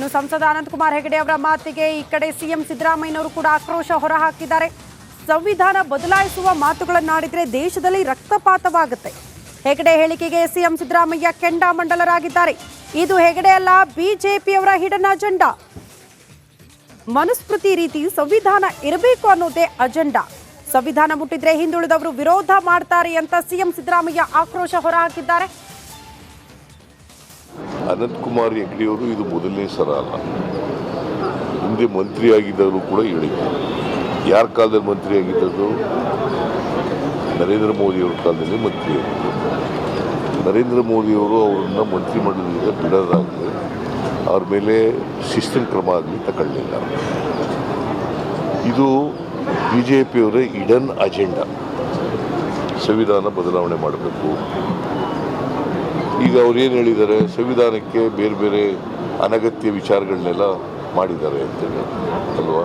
ಇನ್ನು ಸಂಸದ ಅನಂತಕುಮಾರ್ ಹೆಗಡೆ ಅವರ ಮಾತಿಗೆ ಈ ಕಡೆ ಸಿಎಂ ಸಿದ್ದರಾಮಯ್ಯನವರು ಕೂಡ ಆಕ್ರೋಶ ಹೊರಹಾಕಿದ್ದಾರೆ. ಸಂವಿಧಾನ ಬದಲಾಯಿಸುವ ಮಾತುಗಳನ್ನಾಡಿದ್ರೆ ದೇಶದಲ್ಲಿ ರಕ್ತಪಾತವಾಗುತ್ತೆ. ಹೆಗಡೆ ಹೇಳಿಕೆಗೆ ಸಿಎಂ ಸಿದ್ದರಾಮಯ್ಯ ಕೆಂಡಾಮಂಡಲರಾಗಿದ್ದಾರೆ. ಇದು ಹೆಗಡೆ ಅಲ್ಲ, ಬಿಜೆಪಿಯವರ ಹಿಡನ್ ಅಜೆಂಡಾ. ಮನುಸ್ಮೃತಿ ರೀತಿ ಸಂವಿಧಾನ ಇರಬೇಕು ಅನ್ನೋದೇ ಅಜೆಂಡಾ. ಸಂವಿಧಾನ ಮುಟ್ಟಿದ್ರೆ ಹಿಂದುಳಿದವರು ವಿರೋಧ ಮಾಡ್ತಾರೆ ಅಂತ ಸಿಎಂ ಸಿದ್ದರಾಮಯ್ಯ ಆಕ್ರೋಶ ಹೊರಹಾಕಿದ್ದಾರೆ. ಅನಂತಕುಮಾರ್ ಹೆಗಡೆಯವರು ಇದು ಮೊದಲನೇ ಸಲ ಅಲ್ಲ, ಹಿಂದೆ ಮಂತ್ರಿಯಾಗಿದ್ದವರು ಕೂಡ ಹೇಳಿದ್ದಾರೆ. ಯಾರ ಕಾಲದಲ್ಲಿ ಮಂತ್ರಿ ಆಗಿದ್ದದ್ದು? ನರೇಂದ್ರ ಮೋದಿಯವರ ಕಾಲದಲ್ಲಿ ಮಂತ್ರಿಯಾಗಿದ್ದರು. ನರೇಂದ್ರ ಮೋದಿಯವರು ಅವರನ್ನು ಮಂತ್ರಿಮಂಡಲದಿಂದ ಬಿಡೋದಾಗಲಿ, ಅವ್ರ ಮೇಲೆ ಶಿಸ್ತಿನ ಕ್ರಮ ಆಗಲಿ ತಗೊಳ್ಳಿಲ್ಲ. ಇದು ಬಿ ಜೆ ಪಿಯವರ ಹಿಡನ್ ಅಜೆಂಡಾ. ಸಂವಿಧಾನ ಬದಲಾವಣೆ ಮಾಡಬೇಕು. ಈಗ ಅವ್ರು ಏನು ಹೇಳಿದ್ದಾರೆ, ಸಂವಿಧಾನಕ್ಕೆ ಬೇರೆ ಬೇರೆ ಅನಗತ್ಯ ವಿಚಾರಗಳನ್ನೆಲ್ಲ ಮಾಡಿದ್ದಾರೆ ಅಂತೇಳಿ ಅಲ್ವಾ.